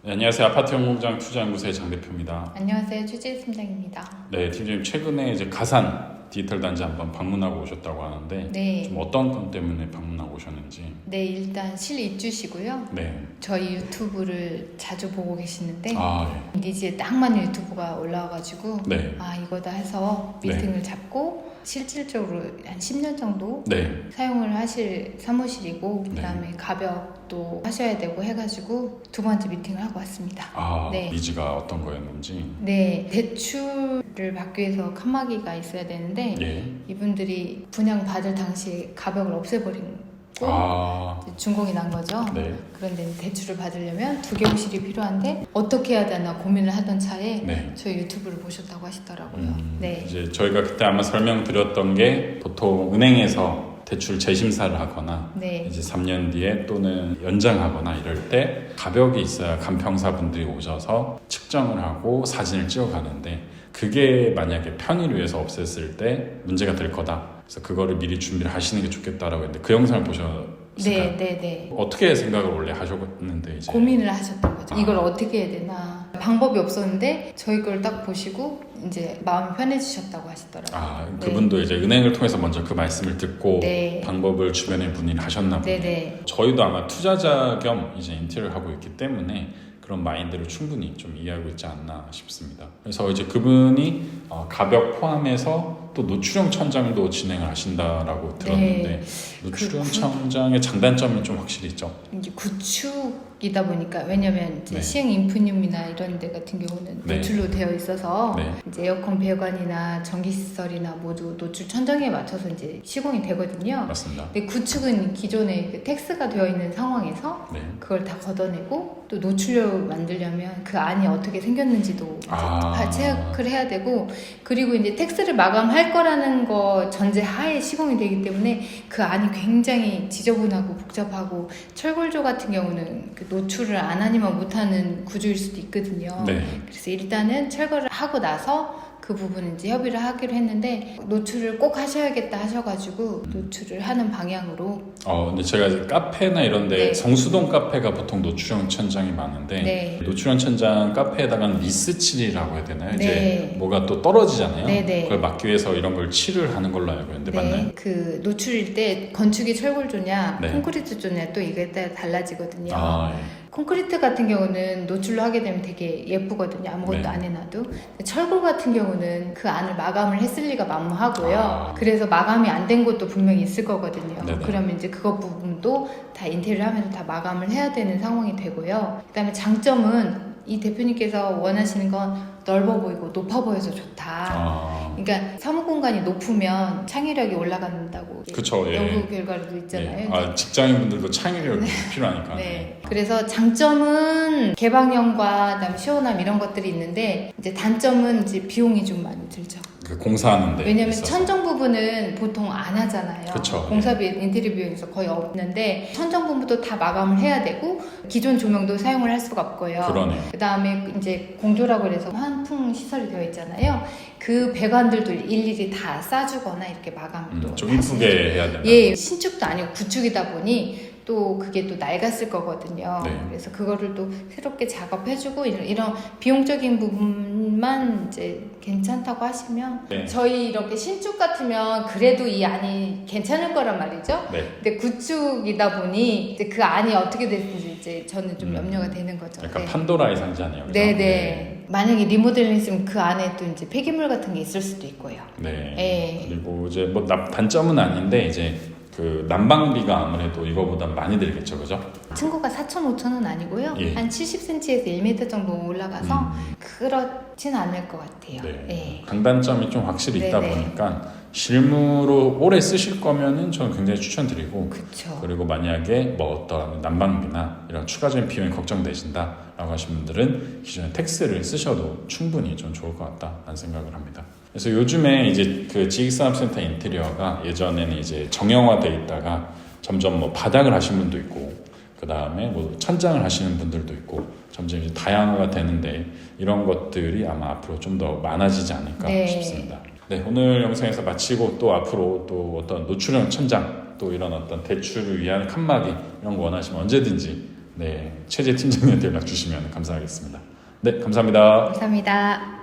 네, 안녕하세요. 아파트연공장 투자연구소의 장 대표입니다. 안녕하세요. 최지혜 팀장입니다. 네, 팀장님 최근에 이제 가산 디지털 단지 한번 방문하고 오셨다고 하는데 네. 좀 어떤 건 때문에 방문하고 오셨는지. 네, 일단 실입주시고요. 네. 저희 유튜브를 자주 보고 계시는데 예. 니지에 딱 맞는 유튜브가 올라와가지고 네. 이거다 해서 미팅을 잡고 실질적으로 한 10년 정도 네. 사용을 하실 사무실이고 네. 그다음에 가벽도 하셔야 되고 해가지고 두 번째 미팅을 하고 왔습니다. 네. 니즈가 어떤 거였는지. 네, 대출을 받기 위해서 칸막이가 있어야 되는데 예. 이분들이 분양 받을 당시에 가벽을 없애버린 준공이 난 거죠. 네. 그런데 대출을 받으려면 두 개호실이 필요한데 어떻게 해야 되나 고민을 하던 차에 네. 저희 유튜브를 보셨다고 하시더라고요. 네. 이제 저희가 그때 아마 설명드렸던 게 보통 은행에서 대출 재심사를 하거나 네. 이제 3년 뒤에 또는 연장하거나 이럴 때 가벽이 있어야 간평사분들이 오셔서 측정을 하고 사진을 찍어가는데 그게 만약에 편의를 위해서 없앴을 때 문제가 될 거다. 그래서 그거를 미리 준비를 하시는 게 좋겠다라고 했는데 그 영상을 보셨을까요? 네. 어떻게 생각을 원래 하셨는데 이제 고민을 하셨던 거죠. 이걸 어떻게 해야 되나 방법이 없었는데 저희 걸 딱 보시고 이제 마음이 편해지셨다고 하시더라고요. 그분도 이제 은행을 통해서 먼저 그 말씀을 듣고 네. 방법을 주변에 문의를 하셨나 보네요. 네네. 저희도 아마 투자자 겸 이제 인테리어를 하고 있기 때문에 그런 마인드를 충분히 좀 이해하고 있지 않나 싶습니다. 그래서 이제 그분이 가벽 포함해서 또 노출형 천장도 진행을 하신다라고 들었는데 노출형 천장의 장단점이 좀 확실히 있죠. 이제 구축이다 보니까 왜냐면 이제 네. 시행 인프늄이나 이런 데 같은 경우는 네. 노출로 되어 있어서 네. 이제 에어컨 배관이나 전기 시설이나 모두 노출 천장에 맞춰서 이제 시공이 되거든요. 맞습니다. 근데 구축은 기존에 그 텍스가 되어 있는 상황에서 네. 그걸 다 걷어내고 또 노출로 만들려면 그 안이 어떻게 생겼는지도 체크를 해야 되고 그리고 이제 텍스를 마감할 거라는 거 전제 하에 시공이 되기 때문에 그 안이 굉장히 지저분하고 복잡하고 철골조 같은 경우는 그 노출을 안 하니만 못하는 구조일 수도 있거든요. 네. 그래서 일단은 철거를 하고 나서 그 부분은 이제 협의를 하기로 했는데 노출을 꼭 하셔야겠다 하셔가지고 노출을 하는 방향으로. 근데 제가 이제 카페나 이런데 네. 성수동 카페가 보통 노출형 천장이 많은데 네. 노출형 천장 카페에다가는 리스 칠이라고 해야 되나요? 네. 이제 뭐가 또 떨어지잖아요. 네. 그걸 막기 위해서 이런 걸 칠을 하는 걸로 알고 있는데 맞나요? 그 노출일 때 건축이 철골조냐 네. 콘크리트조냐 또 이거에 따라 달라지거든요. 예. 콘크리트 같은 경우는 노출로 하게 되면 되게 예쁘거든요. 아무것도 네. 안 해놔도. 철골 같은 경우는 그 안을 마감을 했을 리가 만무하고요. 그래서 마감이 안 된 곳도 분명히 있을 거거든요. 네네. 그러면 이제 그것 부분도 다 인테리어 하면서 다 마감을 해야 되는 상황이 되고요. 그다음에 장점은 이 대표님께서 원하시는 건 넓어 보이고 높아 보여서 좋다. 그러니까 사무 공간이 높으면 창의력이 올라간다고 그쵸, 예. 연구 결과도 있잖아요. 직장인분들도 창의력이 필요하니까. 네. 그래서 장점은 개방형과 그다음에 시원함 이런 것들이 있는데 이제 단점은 이제 비용이 좀 많이 들죠. 그 공사하는데. 왜냐면 있어서. 천정 부분은 보통 안 하잖아요. 그쵸, 공사비 인테리어 비용에서 거의 없는데 천정 부분도 다 마감을 해야 되고 기존 조명도 사용을 할 수가 없고요. 그러네요. 그다음에 이제 공조라고 해서 환풍 시설이 되어 있잖아요. 그 배관들도 일일이 다 싸주거나 이렇게 마감도 좀 이쁘게 해야 되나? 예, 신축도 아니고 구축이다 보니 또 그게 또 낡았을 거거든요. 네. 그래서 그거를 또 새롭게 작업해주고 이런 비용적인 부분만 이제 괜찮다고 하시면 네. 저희 이렇게 신축 같으면 그래도 이 안이 괜찮을 거란 말이죠. 네. 근데 구축이다 보니 이제 그 안이 어떻게 됐는지 이제 저는 좀 염려가 되는 거죠. 약간 네. 판도라의 상자네요. 그죠? 네네. 만약에 리모델링 했으면 그 안에 또 이제 폐기물 같은 게 있을 수도 있고요. 네. 네. 그리고 이제 뭐 단점은 아닌데 이제 그 난방비가 아무래도 이거보다 많이 들겠죠, 그죠? 층고가 4,000, 5,000은 아니고요. 예. 한 70cm에서 1m 정도 올라가서 그렇진 않을 것 같아요. 네. 예. 장단점이 좀 확실히 있다 네네. 보니까 실무로 오래 쓰실 거면은 저는 굉장히 추천드리고 그렇죠. 그리고 만약에 뭐 어떤 난방비나 이런 추가적인 비용이 걱정되신다라고 하신 분들은 기존에 텍스를 쓰셔도 충분히 좀 좋을 것 같다라는 생각을 합니다. 그래서 요즘에 이제 그 지식산업센터 인테리어가 예전에는 이제 정형화돼 있다가 점점 뭐 바닥을 하신 분도 있고 그 다음에 뭐 천장을 하시는 분들도 있고 점점 이제 다양화가 되는데 이런 것들이 아마 앞으로 좀 더 많아지지 않을까 싶습니다. 네, 오늘 영상에서 마치고 또 앞으로 또 어떤 노출형 천장 또 이런 어떤 대출을 위한 칸막이 이런 거 원하시면 언제든지 네, 최재 팀장님한테 연락 주시면 감사하겠습니다. 네, 감사합니다. 감사합니다.